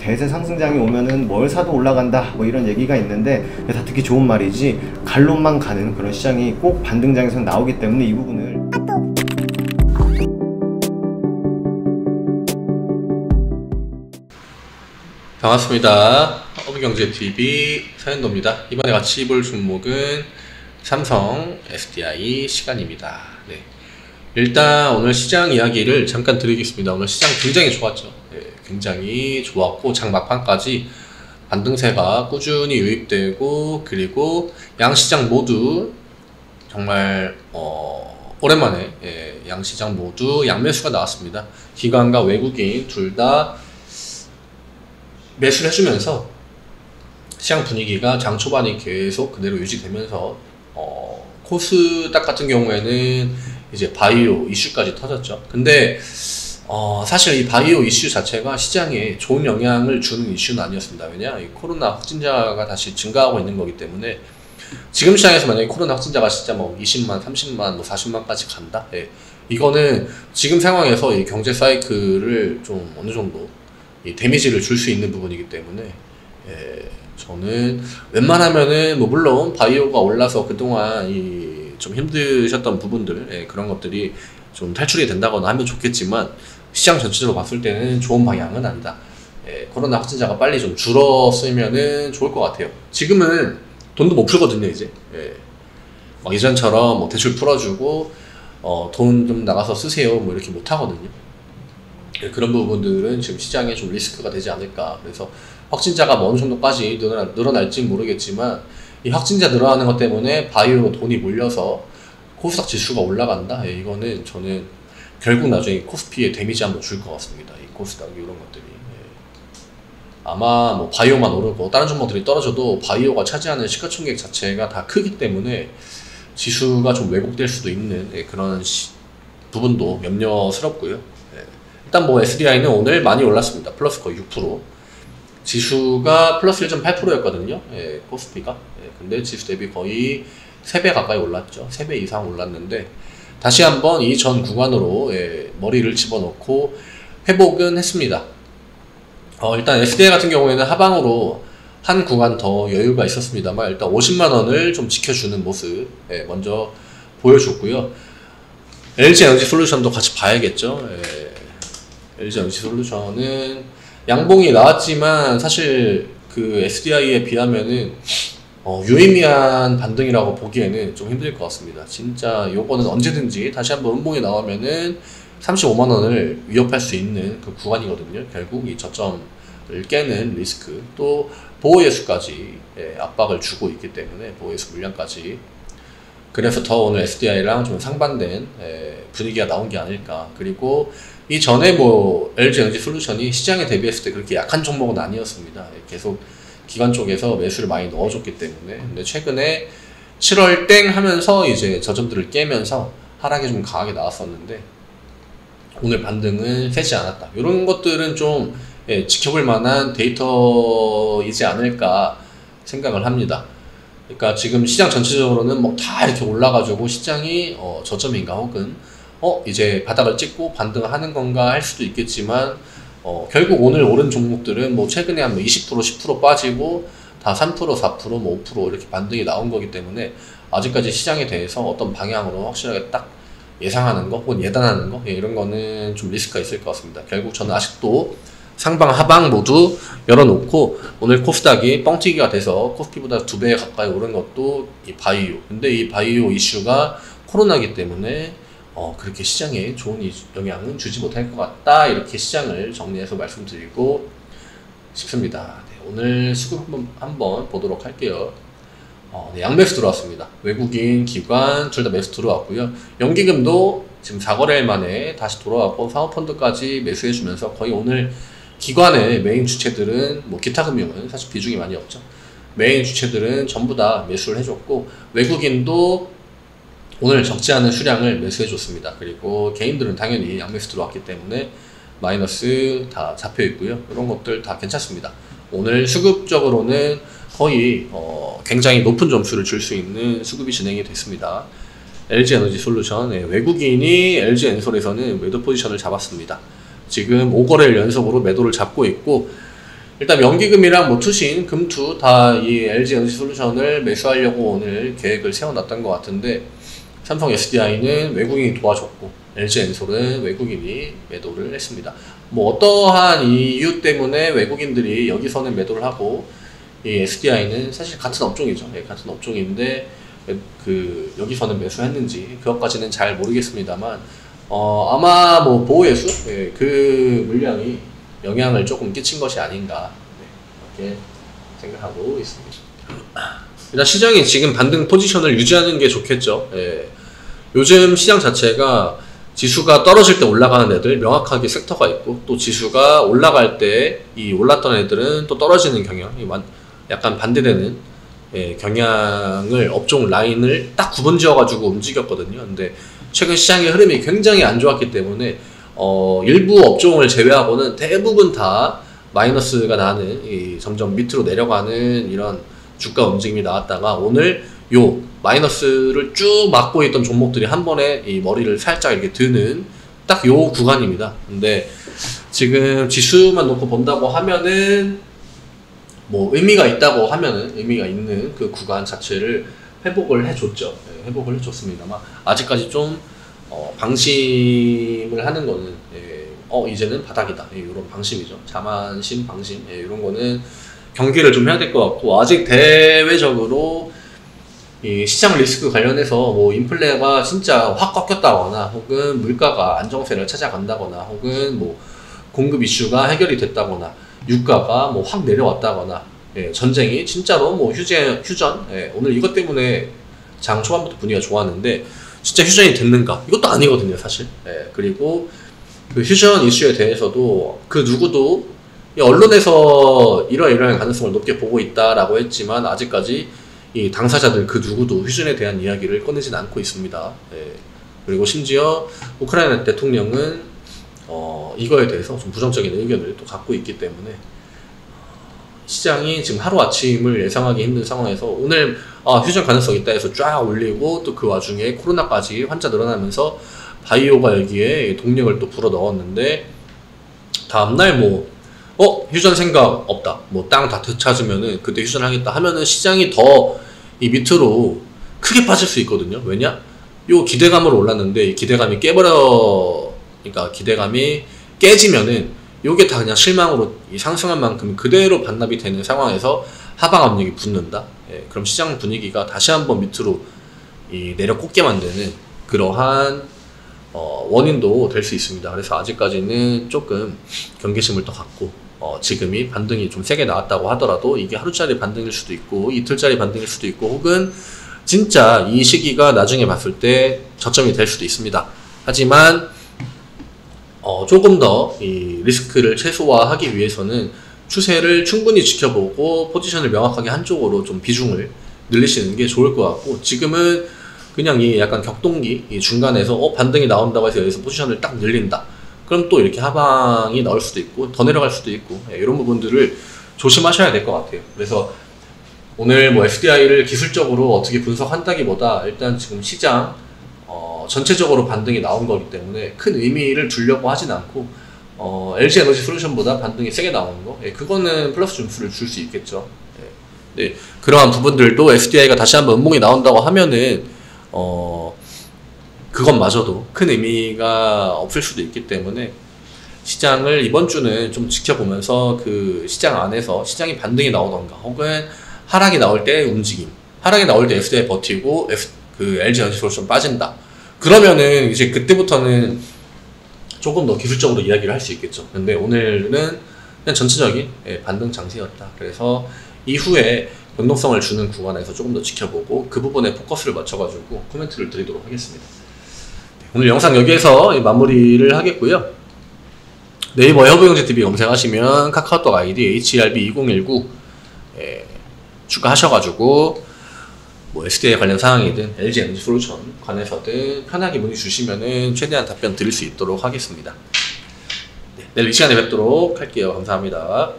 대세 상승장이 오면은 뭘 사도 올라간다 뭐 이런 얘기가 있는데 다 듣기 좋은 말이지 갈론만 가는 그런 시장이 꼭 반등장에서 나오기 때문에 이 부분을 반갑습니다. 허브경제TV 서현도입니다. 이번에 같이 볼 종목은 삼성 SDI 시간입니다. 네. 일단 오늘 시장 이야기를 잠깐 드리겠습니다. 오늘 시장 굉장히 좋았죠. 네, 굉장히 좋았고 장 막판까지 반등세가 꾸준히 유입되고, 그리고 양시장 모두 정말 오랜만에 양시장 모두 양매수가 나왔습니다. 기관과 외국인 둘 다 매수를 해주면서 시장 분위기가 장 초반이 계속 그대로 유지되면서 코스닥 같은 경우에는 이제 바이오 이슈까지 터졌죠. 근데 사실 이 바이오 이슈 자체가 시장에 좋은 영향을 주는 이슈는 아니었습니다. 왜냐, 이 코로나 확진자가 다시 증가하고 있는 거기 때문에 지금 시장에서 만약에 코로나 확진자가 진짜 뭐 20만, 30만, 뭐 40만까지 간다? 이거는 지금 상황에서 이 경제 사이클을 좀 어느 정도 이 데미지를 줄 수 있는 부분이기 때문에 저는 웬만하면은 뭐 물론 바이오가 올라서 그동안 좀 힘드셨던 부분들 그런 것들이 좀 탈출이 된다거나 하면 좋겠지만 시장 전체적으로 봤을 때는 좋은 방향은 아니다. 코로나 확진자가 빨리 좀 줄었으면은 좋을 것 같아요. 지금은 돈도 못 풀거든요. 이제 막 예전처럼 뭐 대출 풀어주고 돈 좀 나가서 쓰세요 뭐 이렇게 못 하거든요. 그런 부분들은 지금 시장에 좀 리스크가 되지 않을까. 그래서 확진자가 뭐 어느 정도까지 늘어날지 모르겠지만 이 확진자 늘어나는 것 때문에 바이오로 돈이 몰려서 코스닥 지수가 올라간다? 이거는 저는 결국 나중에 코스피에 데미지 한번 줄 것 같습니다. 이 코스닥 이런 것들이 아마 뭐 바이오만 오르고 다른 종목들이 떨어져도 바이오가 차지하는 시가총액 자체가 다 크기 때문에 지수가 좀 왜곡될 수도 있는 그런 부분도 염려스럽고요. 일단 뭐 SDI는 오늘 많이 올랐습니다. 플러스 거의 6%. 지수가 플러스 1.8%였거든요. 코스피가. 근데 지수 대비 거의 3배 가까이 올랐죠. 3배 이상 올랐는데 다시 한번 이 전 구간으로 머리를 집어넣고 회복은 했습니다. 일단 SDI 같은 경우에는 하방으로 한 구간 더 여유가 있었습니다만 일단 50만원을 좀 지켜주는 모습 먼저 보여줬고요. LG에너지솔루션도 같이 봐야겠죠. LG에너지솔루션은 양봉이 나왔지만 사실 그 SDI에 비하면은 유의미한 반등이라고 보기에는 좀 힘들 것 같습니다. 진짜 요거는 언제든지 다시 한번 음봉이 나오면은 35만원을 위협할 수 있는 그 구간이거든요. 결국 이 저점을 깨는 리스크, 또 보호예수까지 압박을 주고 있기 때문에 보호예수 물량까지. 그래서 더 오늘 SDI랑 좀 상반된 분위기가 나온 게 아닐까. 그리고 이전에 뭐 LG에너지솔루션이 시장에 대비했을 때 그렇게 약한 종목은 아니었습니다. 계속 기관 쪽에서 매수를 많이 넣어줬기 때문에. 근데 최근에 7월 땡 하면서 이제 저점들을 깨면서 하락이 좀 강하게 나왔었는데 오늘 반등은 세지 않았다. 이런 것들은 좀 지켜볼 만한 데이터이지 않을까 생각을 합니다. 그러니까 지금 시장 전체적으로는 뭐 다 이렇게 올라가지고 시장이 저점인가 혹은 이제 바닥을 찍고 반등을 하는 건가 할 수도 있겠지만 결국 오늘 오른 종목들은 뭐 최근에 한 20% 10% 빠지고 다 3% 4% 뭐 5% 이렇게 반등이 나온 거기 때문에 아직까지 시장에 대해서 어떤 방향으로 확실하게 딱 예상하는 거 혹은 예단하는 거 이런 거는 좀 리스크가 있을 것 같습니다. 결국 저는 아직도 상방 하방 모두 열어놓고 오늘 코스닥이 뻥튀기가 돼서 코스피보다 2배 가까이 오른 것도 이 바이오. 근데 이 바이오 이슈가 코로나기 때문에 그렇게 시장에 좋은 영향은 주지 못할 것 같다. 이렇게 시장을 정리해서 말씀드리고 싶습니다. 오늘 수급 한번 보도록 할게요. 양매수 들어왔습니다. 외국인, 기관 둘 다 매수 들어왔고요. 연기금도 지금 4거래일 만에 다시 돌아왔고 사모펀드까지 매수해주면서 거의 오늘 기관의 메인 주체들은 뭐 기타 금융은 사실 비중이 많이 없죠. 메인 주체들은 전부 다 매수를 해줬고 외국인도 오늘 적지 않은 수량을 매수해줬습니다. 그리고 개인들은 당연히 양매수 들어왔기 때문에 마이너스 다 잡혀있고요. 이런 것들 다 괜찮습니다. 오늘 수급적으로는 거의 굉장히 높은 점수를 줄 수 있는 수급이 진행이 됐습니다. LG에너지솔루션 외국인이 LG엔솔에서는 매도 포지션을 잡았습니다. 지금 5거래일 연속으로 매도를 잡고 있고 일단 연기금이랑 뭐 투신, 금투 다 이 LG 에너지솔루션을 매수하려고 오늘 계획을 세워놨던 것 같은데 삼성 SDI는 외국인이 도와줬고 LG 엔솔은 외국인이 매도를 했습니다. 뭐 어떠한 이유 때문에 외국인들이 여기서는 매도를 하고 이 SDI는 사실 같은 업종이죠. 예, 같은 업종인데 그 여기서는 매수했는지 그것까지는 잘 모르겠습니다만 아마 뭐 보호예수 예, 그 물량이 영향을 조금 끼친 것이 아닌가 네, 이렇게 생각하고 있습니다. 일단 시장이 지금 반등 포지션을 유지하는 게 좋겠죠. 예. 요즘 시장 자체가 지수가 떨어질 때 올라가는 애들 명확하게 섹터가 있고 또 지수가 올라갈 때 이 올랐던 애들은 또 떨어지는 경향이 약간 반대되는 예, 경향을 업종 라인을 딱 구분 지어 가지고 움직였거든요. 근데 최근 시장의 흐름이 굉장히 안 좋았기 때문에 일부 업종을 제외하고는 대부분 다 마이너스가 나는 점점 밑으로 내려가는 이런 주가 움직임이 나왔다가 오늘 요 마이너스를 쭉 막고 있던 종목들이 한 번에 이 머리를 살짝 이렇게 드는 딱 요 구간입니다. 근데 지금 지수만 놓고 본다고 하면은 뭐 의미가 있다고 하면은 의미가 있는 그 구간 자체를 회복을 해줬죠. 네, 회복을 해줬습니다만 아직까지 좀 방심을 하는 거는 이제는 바닥이다 이런 방심이죠. 자만심, 방심 이런 거는 경계를 좀 해야 될 것 같고 아직 대외적으로 이 시장 리스크 관련해서 뭐 인플레가 진짜 확 꺾였다거나 혹은 물가가 안정세를 찾아간다거나 혹은 뭐 공급 이슈가 해결이 됐다거나 유가가 뭐 확 내려왔다거나 전쟁이 진짜로 뭐 휴전 오늘 이것 때문에 장 초반부터 분위기가 좋았는데 진짜 휴전이 됐는가 이것도 아니거든요 사실. 그리고 그 휴전 이슈에 대해서도 그 누구도 언론에서 이러이러한 가능성을 높게 보고 있다라고 했지만 아직까지 이 당사자들 그 누구도 휴전에 대한 이야기를 꺼내진 않고 있습니다. 그리고 심지어 우크라이나 대통령은 이거에 대해서 좀 부정적인 의견을 또 갖고 있기 때문에 시장이 지금 하루아침을 예상하기 힘든 상황에서 오늘 휴전 가능성이 있다 해서 쫙 올리고 또 그 와중에 코로나까지 환자 늘어나면서 바이오가 여기에 동력을 또 불어 넣었는데 다음날 뭐 휴전 생각 없다. 뭐 땅 다 되찾으면은 그때 휴전하겠다 하면은 시장이 더 이 밑으로 크게 빠질 수 있거든요. 왜냐? 요 기대감으로 올랐는데 이 기대감이 그러니까 기대감이 깨지면은 요게 다 그냥 실망으로 이 상승한 만큼 그대로 반납이 되는 상황에서 하방 압력이 붙는다. 그럼 시장 분위기가 다시 한번 밑으로 내려 꽂게 만드는 그러한 원인도 될 수 있습니다. 그래서 아직까지는 조금 경계심을 더 갖고 지금이 반등이 좀 세게 나왔다고 하더라도 이게 하루짜리 반등일 수도 있고 이틀짜리 반등일 수도 있고 혹은 진짜 이 시기가 나중에 봤을 때 저점이 될 수도 있습니다. 하지만 조금 더 이 리스크를 최소화하기 위해서는 추세를 충분히 지켜보고 포지션을 명확하게 한쪽으로 좀 비중을 늘리시는 게 좋을 것 같고 지금은 그냥 이 약간 격동기 이 중간에서 반등이 나온다고 해서 여기서 포지션을 딱 늘린다. 그럼 또 이렇게 하방이 나올 수도 있고 더 내려갈 수도 있고 이런 부분들을 조심하셔야 될 것 같아요. 그래서 오늘 뭐 SDI를 기술적으로 어떻게 분석한다기보다 일단 지금 시장 전체적으로 반등이 나온 거기 때문에 큰 의미를 두려고 하진 않고 LG 에너지 솔루션보다 반등이 세게 나오는 거 그거는 플러스 점수를 줄 수 있겠죠. 네, 그러한 부분들도 SDI가 다시 한번 음봉이 나온다고 하면은 그것마저도 큰 의미가 없을 수도 있기 때문에 시장을 이번 주는 좀 지켜보면서 그 시장 안에서 시장이 반등이 나오던가 혹은 하락이 나올 때 움직임, 하락이 나올 때 SDI 버티고 그 LG 에너지 솔루션 빠진다. 그러면은 이제 그때부터는 조금 더 기술적으로 이야기를 할 수 있겠죠. 근데 오늘은 그냥 전체적인 반등 장세였다. 그래서 이후에 변동성을 주는 구간에서 조금 더 지켜보고 그 부분에 포커스를 맞춰가지고 코멘트를 드리도록 하겠습니다. 오늘 영상 여기에서 마무리를 하겠고요. 네이버 허브영재TV 검색하시면 카카오톡 아이디 HRB2019 추가하셔가지고 뭐 SDI 관련 사항이든 LG 에너지 솔루션 관해서든 편하게 문의 주시면은 최대한 답변 드릴 수 있도록 하겠습니다. 내일 이 시간에 뵙도록 할게요. 감사합니다.